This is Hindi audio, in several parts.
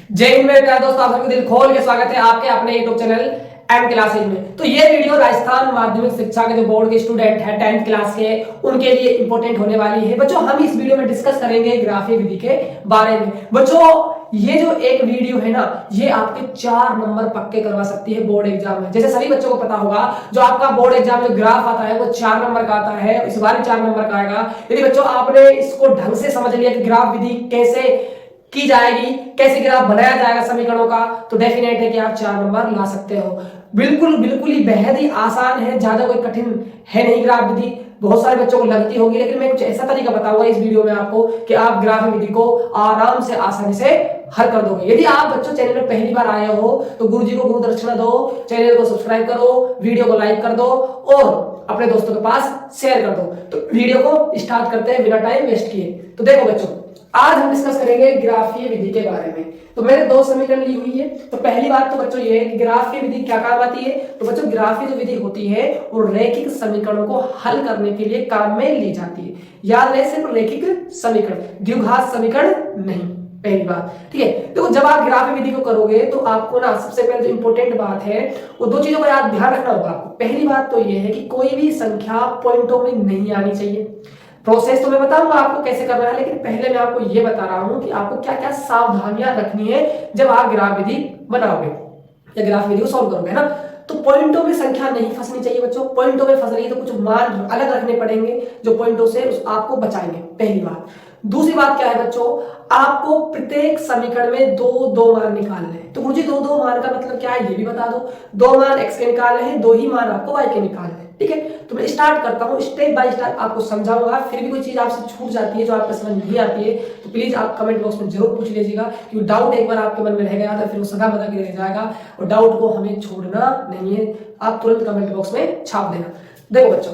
जय हिंद मेरे प्यारे दोस्तों, आप सभी को दिल खोल के स्वागत है आपके अपने यूट्यूब चैनल एम क्लासेज में। तो ये वीडियो राजस्थान माध्यमिक शिक्षा के जो बोर्ड के स्टूडेंट हैं 10th क्लास के, उनके लिए इंपॉर्टेंट होने वाली है। बच्चों हम इस वीडियो में डिस्कस करेंगे ग्राफी विधि के बारे में। बच्चों ये जो एक वीडियो है ना, ये आपके 4 नंबर पक्के करवा सकती है बोर्ड एग्जाम में। जैसे सभी बच्चों को पता होगा, जो आपका बोर्ड एग्जाम में ग्राफ आता है वो 4 नंबर का आता है, इस बार 4 नंबर का आएगा। यदि बच्चों आपने इसको ढंग से समझ लिया कि ग्राफ विधि कैसे की जाएगी, कैसे ग्राफ बनाया जाएगा समीकरणों का, तो डेफिनेट है कि आप 4 नंबर ला सकते हो। बिल्कुल बिल्कुल ही बेहद ही आसान है, ज्यादा कोई कठिन है नहीं ग्राफ विधि। बहुत सारे बच्चों को लगती होगी, लेकिन मैं कुछ ऐसा तरीका बताऊंगा इस वीडियो में आपको कि आप ग्राफ विधि को आराम से आसानी से हल कर दोगे। यदि आप बच्चों चैनल में पहली बार आए हो तो गुरुजी को गुरु दक्षिणा दो, चैनल को सब्सक्राइब करो, वीडियो को लाइक कर दो और अपने दोस्तों के पास शेयर कर दो। तो वीडियो को स्टार्ट करते हैं बिना टाइम वेस्ट किए। तो देखो बच्चों, आज हम डिस्कस करेंगे ग्राफीय विधि के बारे में। तो मैंने 2 समीकरण ली हुई है। तो पहली बात तो बच्चों ये है कि ग्राफीय विधि क्या काम आती है। तो बच्चों ग्राफीय जो विधि होती है वो रैखिक समीकरणों को हल करने के लिए काम में ली जाती है। याद रहे, सिर्फ रैखिक समीकरण, द्विघात समीकरण नहीं। पहली बात, ठीक है। तो जब आप ग्राफीय विधि को करोगे तो आपको ना सबसे पहले जो इंपॉर्टेंट बात है वो 2 चीजों का याद ध्यान रखना होगा आपको। पहली बात तो ये है कि कोई भी संख्या पॉइंटों में नहीं आनी चाहिए। प्रोसेस तो मैं बताऊंगा आपको कैसे करना है, लेकिन पहले मैं आपको ये बता रहा हूं कि आपको क्या क्या सावधानियां रखनी है जब आप ग्राफ विधि बनाओगे या ग्राफ विधि को सॉल्व करोगे, है ना। तो पॉइंटों में संख्या नहीं फंसनी चाहिए बच्चों। पॉइंटों में फंस रही है तो कुछ मान अलग रखने पड़ेंगे जो पॉइंटों से आपको बचाएंगे, पहली बात। दूसरी बात क्या है बच्चों, आपको प्रत्येक समीकरण में 2 मान निकालने हैं। तो गुरुजी 2 मान का मतलब क्या है ये भी बता दो। 2 मान x के निकालने हैं, 2 ही मान आपको y के निकालने हैं, ठीक है। तो मैं स्टार्ट करता हूँ, स्टेप बाय स्टेप आपको समझाऊंगा। फिर भी कोई चीज आपसे छूट जाती है जो आपको समझ नहीं आती है तो प्लीज आप कमेंट बॉक्स में जरूर पूछ लीजिएगा, क्योंकि डाउट एक बार आपके मन में रह गया तो फिर वो सदा बदा के रह जाएगा और डाउट को हमें छोड़ना नहीं है। आप तुरंत कमेंट बॉक्स में छाप देना। देखो बच्चों,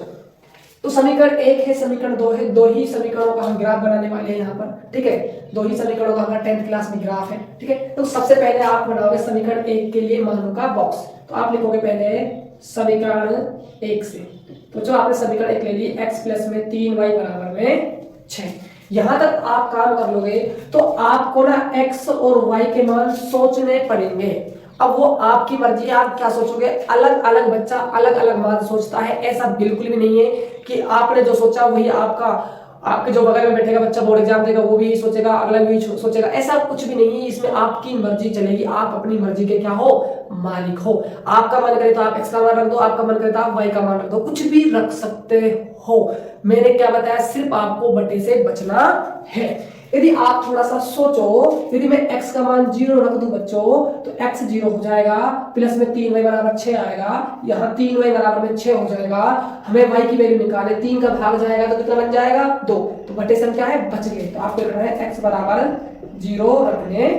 तो समीकरण 1 है, समीकरण 2 है, 2 ही समीकरणों का हम ग्राफ बनाने वाले हैं यहाँ पर, ठीक है। 2 ही समीकरणों का हमारा 10th क्लास में ग्राफ है, ठीक है। तो सबसे पहले आप बनाओगे समीकरण 1 के लिए मानों का बॉक्स। तो आप लिखोगे पहले समीकरण 1 से। तो जो आपने समीकरण 1 ले ली, x प्लस में 3y बराबर में 6। यहां तक आप काम कर लोगे तो आपको ना x और y के मान सोचने पड़ेंगे। अब वो आपकी मर्जी है, आप क्या सोचोगे। अलग अलग बच्चा अलग अलग मान सोचता है, ऐसा बिल्कुल भी नहीं है कि आपने जो सोचा वही आपके जो बगल में बैठेगा बच्चा बोर्ड एग्जाम देगा वो भी सोचेगा, अगला भी सोचेगा। ऐसा कुछ भी नहीं है, इसमें आपकी मर्जी चलेगी। आप अपनी मर्जी के क्या हो, मालिक हो। आपका मन करे तो आप x का मान रख दो, आपका मन करे तो आप y का मान रख दो, कुछ भी रख सकते हो। मैंने क्या बताया, सिर्फ आपको बटे से बचना है। यदि आप थोड़ा सा सोचो, यदि मैं x का मान 0 रख दूं बच्चों तो x 0 हो जाएगा, प्लस में 3y बराबर 6 आएगा, यहाँ 3y बराबर में 6 हो जाएगा। हमें y की वैल्यू निकाले, 3 का भाग जाएगा तो कितना बन जाएगा, 2। तो बटे से क्या है, बच गए। तो आपको रखना है x बराबर 0 रखने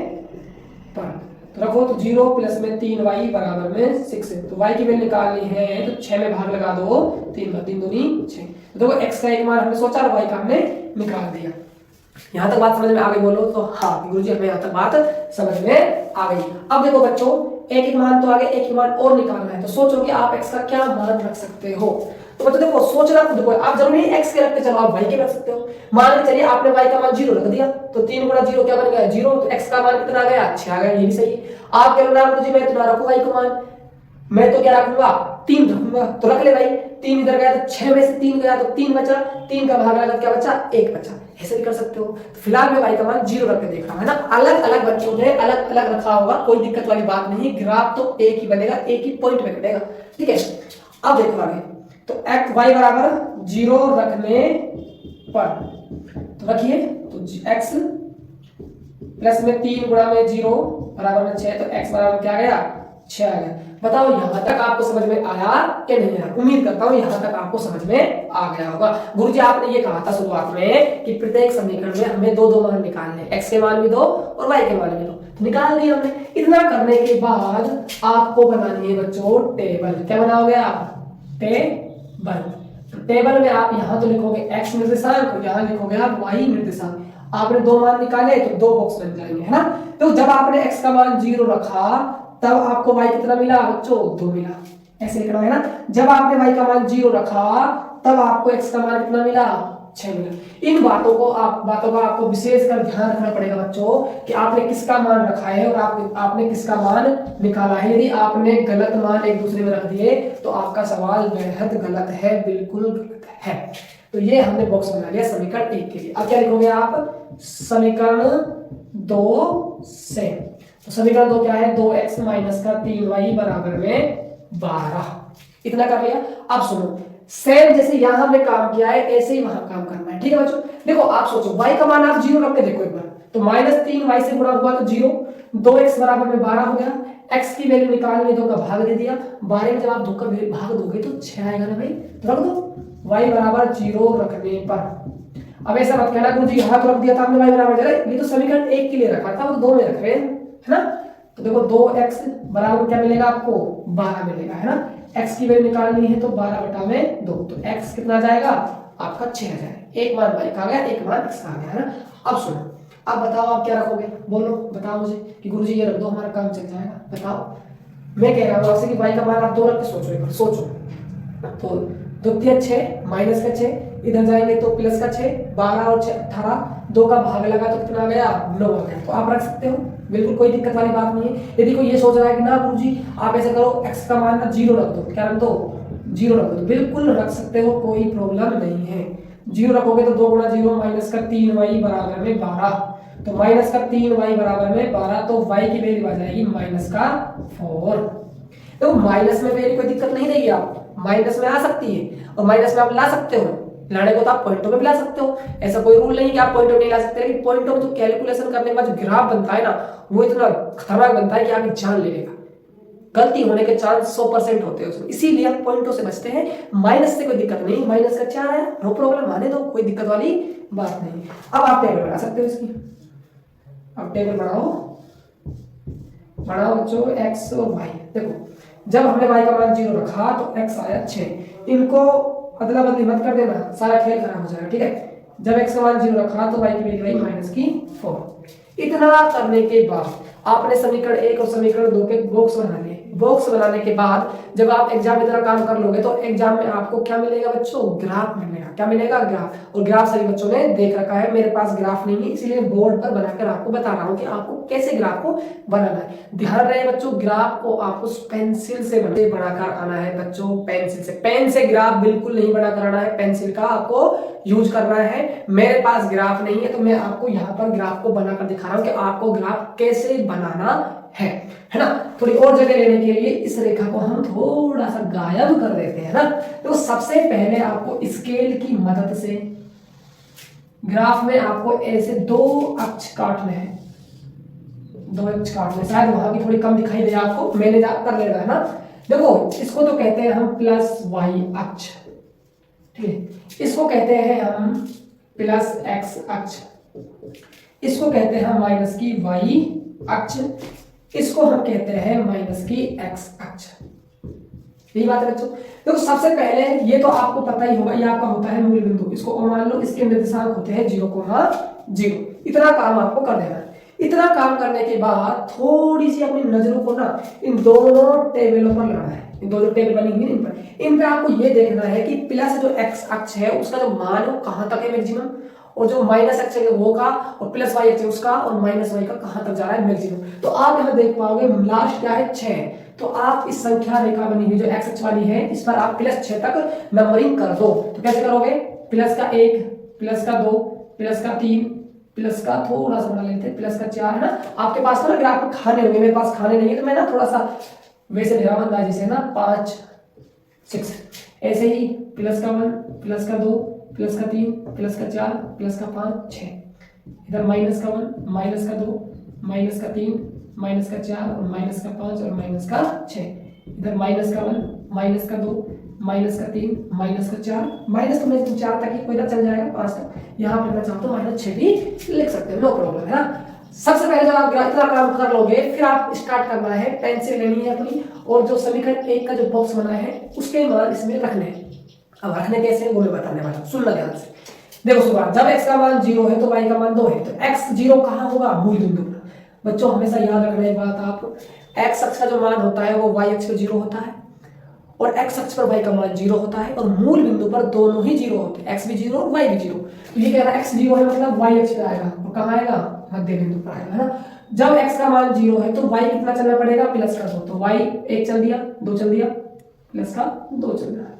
पर। तो रखो, तो 0 प्लस में 3y बराबर में 6 है। तो y की वैल्यू निकालनी है तो 6 में भाग लगा दो, 3 3 दूनी 6। तो देखो x का एक मान हमने सोचा और y का हमने निकाल दिया। यहां तक बात समझ में आ गई बोलो तो हाँ गुरुजी, हमें यहां तक बात समझ में आ गई। अब देखो बच्चों, एक मान तो आगे, एक मान और निकालना है। तो सोचो कि आप x का क्या मान रख सकते हो। तो बच्चों देखो, सोचना खुद को, आप जरूरी नहीं x के रखते चलो, आप y के रख सकते हो। मान के चलिए आपने y का मान 0 रख दिया तो 3 गुणा 0 क्या बन गया, 0। तो x का मान कितना आ गया, 6 आ गया, ये भी सही है। आप कह रहे हो गुरुजी मैं तो ना रखूं y का मान, मैं तो क्या रखूंगा, 3 रखूंगा। तो रख ले भाई, 3 इधर गया तो 6 में से 3 गया तो 3 बचा, 3 का भाग लगा तो क्या बचा, 1 बचा। ऐसे भी कर सकते हो। तो फिलहाल मैं y का मान 0 रख के देख रहा हूं, है ना। अलग अलग बच्चों ने अलग अलग रखा होगा, कोई दिक्कत वाली बात नहीं। ग्राफ तो एक ही बनेगा, एक ही पॉइंट में कटेगा, ठीक है। अब देखो आगे, तो x y बराबर 0 रखने पर तो रखिए, तो x प्लस में 3 गुणा में 0 बराबर में 6। तो x बराबर क्या गया, 6 आ गया। बताओ यहां तक आपको समझ में आया कि नहीं आया। उम्मीद करता हूं यहां तक आपको समझ में आ गया होगा। गुरुजी आपने ये कहा था शुरुआत में कि प्रत्येक समीकरण में हमें 2 मान निकालने, x के मान भी 2 और y के मान भी 2। तो निकाल दिए हमने। इतना करने के बाद आपको बनानी है बच्चों टेबल। क्या बनाओगे आप, टेबल। टेबल में आप यहां तो लिखोगे x निर्देशांक, यहां लिखोगे आप y निर्देशांक। आपने 2 मान निकाले तो 2 बॉक्स बन जाएंगे, है ना। तो जब आपने x का मान 0 रखा तब आपको y कितना मिला बच्चों, 2 मिला। ऐसे लिखना है ना। जब आपने y का मान 0 रखा तब आपको x का मान कितना मिला, 6 मिला। इन बातों का आपको विशेष कर ध्यान रखना पड़ेगा बच्चों कि आपने किसका मान रखा है और आपने किसका मान निकाला है। यदि आपने गलत मान एक दूसरे में रख दिए तो आपका सवाल बेहद गलत है, बिल्कुल गलत है। तो ये हमने बॉक्स बना लिया समीकरण 1 के लिए। अब क्या लिखोगे आप, समीकरण 2 से, तो समीकरण 2 क्या है, 2x माइनस का 3y बराबर में 12। इतना कर लिया। अब सुनो, सेम जैसे यहां हमने काम किया है ऐसे ही वहां काम करना है, ठीक है बच्चों। देखो आप सोचो y का मान आप 0 रख के देखो एक बार, तो -3y से गुणा हुआ तो 0, 2x बराबर में 12 हो गया। x की वैल्यू निकालनी, 2 का भाग दे दिया, 12 में जब आप 2 का भाग दोगे तो 6 आएगा ना भाई, रख दो y बराबर 0 रखने पर। अब ऐसा मत कहना गुरुजी यहां तो रख दिया था हमने y बराबर 0, ये तो समीकरण 1 के लिए रखा था, वो 2 में रख रहे हैं, है ना। तो देखो 2x बराबर क्या मिलेगा आपको, 12 मिलेगा, है ना। x की वैल्यू निकालनी है तो 12/2, तो x कितना आ जाएगा आपका 6 आ जाएगा। एक मान y का आ गया, एक मान x का आ गया, है ना। अब सुनो, अब बताओ आप क्या रखोगे, बोलो बताओ मुझे कि गुरुजी ये रख दो हमारा काम चल जाएगा, बताओ। मैं कह रहा हूँ आपसे कि y का मान आप 2 रख के सोचो एक बार, सोचो। तो 2 × 6 माइनस का 6, इधर जाएंगे तो प्लस का 6, 12 और 6 18, 2 का भाग लगा तो कितना आ गया, 9 आ गया। तो आप रख सकते हो, बिल्कुल कोई दिक्कत वाली बात नहीं है। यदि कोई ये सोच रहा है कि ना गुरुजी आप ऐसा करो x का मान ना 0 रख दो, क्या रख दो, 0 रख दो, बिल्कुल रख सकते हो, कोई प्रॉब्लम नहीं है। 0 रखोगे तो 2 × 0 माइनस का 3y बराबर में 12, तो माइनस का 3y बराबर में 12, तो y की वैल्यू आ जाएगी -4। तो माइनस में वैल्यू कोई दिक्कत नहीं रहेगी, आप माइनस में आ सकती है और माइनस में आप ला सकते हो, लाने को तो आप पॉइंटों में भी ला सकते हो, ऐसा कोई रूल नहीं कि आप पॉइंटों में नहीं ला सकते। लेकिन पॉइंटों में जो कैलकुलेशन करने के बाद जो ग्राफ बनता है ना, वो इतना खतरनाक बनता है कि आप जान ले लेगा, गलती होने के चांस 100% होते हैं उसमें, इसीलिए हम पॉइंटों से बचते हैं। माइनस से कोई दिक्कत नहीं, माइनस का 4 है, नो प्रॉब्लम, आने दो, कोई दिक्कत वाली बात नहीं। अब आप टेबल बना सकते हो इसकी, अब टेबल बनाओ बच्चों x और y। देखो जब हमने y का मान 0 रखा तो x आया 6, इनको अदला बदली मत कर देना, सारा खेल खराब हो जाएगा, ठीक है। जब x का मान 0 रखा तो y की वैल्यू आई -4। इतना करने के बाद आपने समीकरण 1 और समीकरण 2 के बॉक्स बना लिए। बॉक्स बनाने के बाद जब आप एग्जाम में तरह काम कर लोगे तो एग्जाम में आपको क्या मिलेगा बच्चों, ग्राफ मिलेगा। क्या मिलेगा, ग्राफ। और ग्राफ सभी बच्चों ने देख रखा है, मेरे पास ग्राफ नहीं है इसलिए बोर्ड पर बनाकर आपको बता रहा हूँ कि आपको कैसे ग्राफ को बनाना है। ध्यान रहे बच्चों, ग्राफ को आपको पेंसिल से बनाकर आना है बच्चों, पेंसिल से। पेन से ग्राफ बिल्कुल नहीं बनाकर आना है, पेंसिल का आपको यूज करना है। मेरे पास ग्राफ नहीं है तो मैं आपको यहाँ पर ग्राफ को बनाकर दिखा रहा हूँ कि आपको ग्राफ कैसे बनाना है ना। थोड़ी और जगह लेने के लिए इस रेखा को हम थोड़ा सा गायब कर देते हैं ना। तो सबसे पहले आपको स्केल की मदद से ग्राफ में आपको ऐसे 2 अक्ष काटने हैं, 2 अक्ष काटने। शायद वहां की थोड़ी कम दिखाई दे आपको, मैंने कर लेना है ना। देखो इसको तो कहते हैं हम प्लस वाई अक्ष, ठीक है। इसको कहते हैं हम प्लस एक्स अक्ष, इसको कहते हैं माइनस की वाई अक्ष, इसको हम कहते हैं माइनस की एक्स अक्ष। यही बात है बच्चों। देखो सबसे पहले ये तो आपको पता ही होगा, ये आपका होता है मूल बिंदु, इसको मान लो इसके निर्देशांक होते हैं 0,0। इतना काम आपको कर देना है। इतना काम करने के बाद थोड़ी सी अपनी नजरों को ना इन दोनों टेबलों पर लगाना है। इन दोनों टेबल बनी हुई इन पे आपको ये देखना है कि प्लस जो एक्स अक्ष है उसका जो मान है वो कहां तक है मैक्सिमम, और जो माइनस एक्स है वो का, और प्लस वाई एक्स है उसका, और माइनस वाई का कहां तक जा रहा है मैक्सिमम। तो आप यहां देख पाओगे लास्ट क्या है 6। तो आप इस संख्या रेखा बनी हुई जो एक्स अक्ष वाली है इस पर आप प्लस 6 तक नंबरिंग कर दो। तो कैसे करोगे, प्लस का 1, प्लस का 2, प्लस का 3, प्लस का थोड़ा सा बना लेते हैं प्लस का 4, है ना। आपके पास ना ग्राफ में खाने होंगे, मेरे पास खाने नहीं है तो मैं ना थोड़ा सा वैसे ले रहा हूं अंदाजे से ना 5, 6 ऐसे ही, प्लस का 1, प्लस का 2, प्लस का 3, प्लस का 4, प्लस का 5, 6। इधर माइनस का 1, माइनस का 2, माइनस का 3, माइनस का 4 और माइनस का 5 और माइनस का 6। इधर माइनस का 1, माइनस का 2, माइनस का 3, माइनस का 4, माइनस तो मैं 4 तक ही कोई ना चल जाएगा 5 तक। यहाँ पे मैं चाहता हूँ -6 भी लिख सकते हो, नो प्रॉब्लम, है ना। सबसे पहले जब आप इतना काम कर लोगे फिर आप स्टार्ट करना है, पेंसिल लेनी है अपनी और जो समीकरण 1 का जो बॉक्स बना है उसके मान इसमें रखने हैं। अब रखने कैसे वो मैं बताने वाला हूं, सुनना ध्यान से। देखो शुरुआत, जब x का मान 0 है तो y का मान 2 है, तो x 0 कहां होगा, मूल बिंदु पर। बच्चों हमेशा याद रखना ये बात आप, x अक्ष का जो मान होता है वो y अक्ष पे 0 होता है और एक्स अक्ष पर y का मान 0 होता है और मूल बिंदु पर दोनों ही 0 होते हैं, x भी 0 और y भी 0। तो ये कह रहा है x 0 है मतलब y अक्ष पे आएगा और कहाँ आएगा, मध्य बिंदु पर आएगा, है ना। जब x का मान 0 है तो y कितना चलना पड़ेगा, प्लस का 2, तो y 1 चल दिया, 2 चल दिया, प्लस का 2 चल रहा है,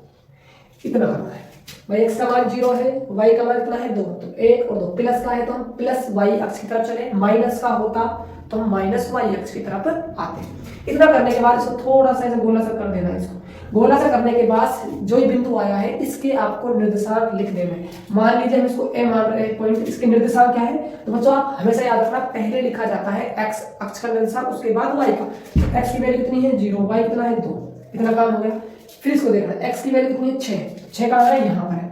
इतना करना है। भाई x का मान 0 है, y का मान कितना है 2, तो 1 और 2 प्लस का है तो हम प्लस y अक्ष की तरफ चले, माइनस का होता तो हम माइनस y अक्ष की तरफ आते। इतना करने के बाद इसको थोड़ा सा ऐसे गोला सा कर देना है। इसको गोला सा करने के बाद जो ये बिंदु आया है इसके आपको निर्देशांक लिख देना है। मान लीजिए हम इसको a मान रहे हैं पॉइंट, इसके निर्देशांक क्या है, तो बच्चों आप हमेशा याद रखना पहले लिखा जाता है x अक्ष का निर्देशांक, उसके बाद y का। तो x की वैल्यू कितनी है 0, y कितना है 2, इतना काम हो गया। फिर इसको देखना x की वैल्यू कितनी है 6, 6 कहाँ है, यहाँ पर है।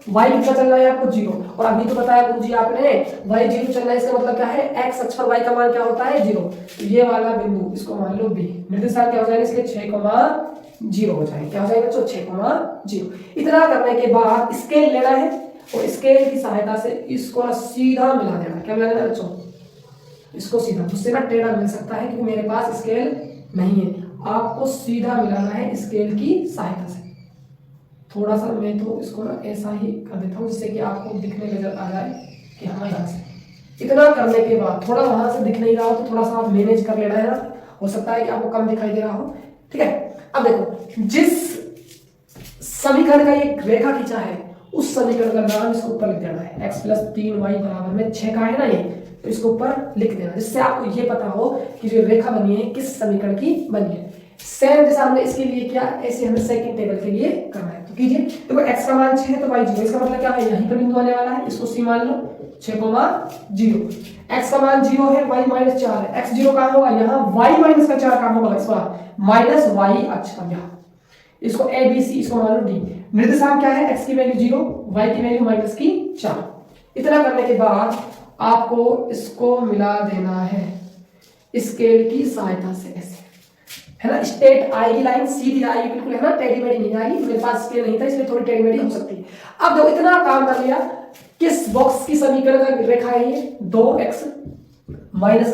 y कितना चल रहा है आपको 0, और अभी तो बताया गुरुजी आपने y 0 चल रहा है, इसका मतलब क्या है x अक्ष पर y का मान क्या होता है 0। तो ये वाला बिंदु इसको मान लो b, निर्देशांक क्या हो जाएगा इसके 6,0 हो जाएगा, क्या हो जाएगा बच्चों 6,0। इतना करने के बाद स्केल लेना है और स्केल की सहायता से इसको ना सीधा मिला देना। क्या मिला देना बच्चों, इसको सीधा, मुझसे ना टेढ़ा मिल सकता है क्योंकि मेरे पास स्केल नहीं है, आपको सीधा मिलाना है स्केल की सहायता से। थोड़ा सा मैं तो इसको ना ऐसा ही कर देता हूँ जिससे कि आपको दिखने नजर आ जाए कि हाँ यहाँ से। इतना करने के बाद थोड़ा वहां से दिख नहीं रहा हो तो थोड़ा सा आप मैनेज कर लेना है ना, हो सकता है कि आपको कम दिखाई दे रहा हो, ठीक है। अब देखो जिस समीकरण का ये रेखा खींचा है उस समीकरण का नाम इसको ऊपर लिख देना है, x + 3y बराबर में 6 का है ना ये, तो इसको ऊपर लिख देना जिससे आपको ये पता हो कि जो रेखा बनी है किस समीकरण की बनी है। सेम जैसा हमने इसके लिए किया ऐसे हमें सेकंड टेबल के लिए करना है। तो कीजिए, देखो x का मान 6 है तो y 0, इसका मतलब क्या है यहीं पर बिंदु आने वाला है, इसको c मान लो 6,0। x का मान 0 है, y - 4 है, x 0 कहां होगा यहाँ, y - 4 कहां होगा, इस बार माइनस y अक्ष पर यहाँ, इसको a b c इसको मान लो d। निर्देशांक क्या है, x की वैल्यू 0, y की वैल्यू -4। इतना करने के बाद आपको इसको मिला देना है स्केल की सहायता से, ऐसे है ना। स्ट्रेट आएगी लाइन, सीधी आएगी बिल्कुल, है ना, टेढ़ी मेढ़ी नहीं आएगी। मेरे पास स्केल नहीं था इसलिए थोड़ी टेढ़ी मेढ़ी हो सकती है। अब देखो इतना काम कर लिया, किस बॉक्स की समीकरण का रेखा है ये, 2x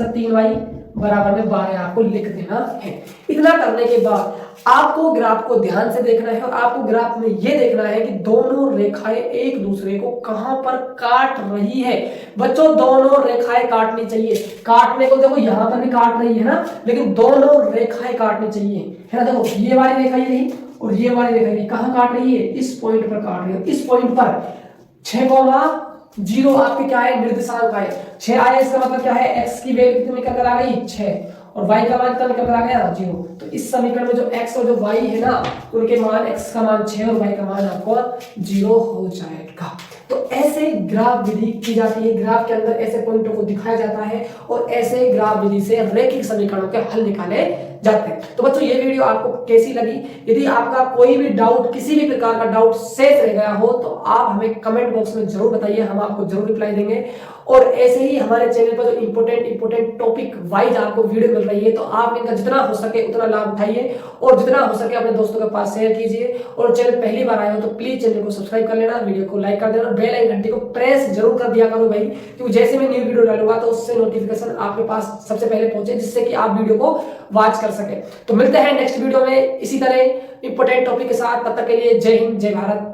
- 3y बराबर में 12 आपको लिख देना है। इतना करने के बाद आपको ग्राफ को ध्यान से देखना है और आपको ग्राफ में ये देखना है कि दोनों रेखाएं एक दूसरे को कहां पर काट रही है। बच्चों दोनों रेखाएं काटनी चाहिए, काटने को देखो यहां पर भी काट रही है ना, लेकिन दोनों रेखाएं काटनी चाहिए, है ना। देखो ये वाली रेखा ये रही और ये वाली रेखा ये कहां काट रही है, इस पॉइंट पर काट रही है। इस पॉइंट पर 6,0 आपके क्या है, निर्देशांक आए 6 आया, इसका मतलब क्या है x की वैल्यू कितनी निकल कर आ गई 6 और y का मान कितना निकल कर आ गया 0। तो इस समीकरण में जो x और जो y है ना उनके मान, x का मान 6 और y का मान आपको 0 हो जाएगा। तो ऐसे ग्राफ विधि की जाती है, ग्राफ के अंदर ऐसे पॉइंटों को दिखाया जाता है और ऐसे ग्राफ विधि से रैखिक समीकरणों के हल निकाले जाते हैं। तो बच्चों ये वीडियो आपको कैसी लगी, यदि आपका कोई भी डाउट, किसी भी प्रकार का डाउट शेष रह गया हो तो आप हमें कमेंट बॉक्स में जरूर बताइए, हम आपको जरूर रिप्लाई देंगे। और ऐसे ही हमारे चैनल पर जो इंपोर्टेंट टॉपिक वाइज आपको वीडियो मिल रही है तो आप इनका जितना हो सके उतना लाभ उठाइए और जितना हो सके अपने दोस्तों के पास शेयर कीजिए। और चैनल पहली बार आए हो तो प्लीज चैनल को सब्सक्राइब कर लेना, वीडियो को लाइक कर देना, बेल आइकन घंटी को प्रेस जरूर कर दिया करो भाई, क्योंकि जैसे मैं न्यू वीडियो डालूंगा तो उससे नोटिफिकेशन आपके पास सबसे पहले पहुंचे, जिससे कि आप वीडियो को वॉच कर सके। तो मिलते हैं नेक्स्ट वीडियो में इसी तरह इंपोर्टेंट टॉपिक के साथ, तब तक के लिए जय हिंद जय भारत।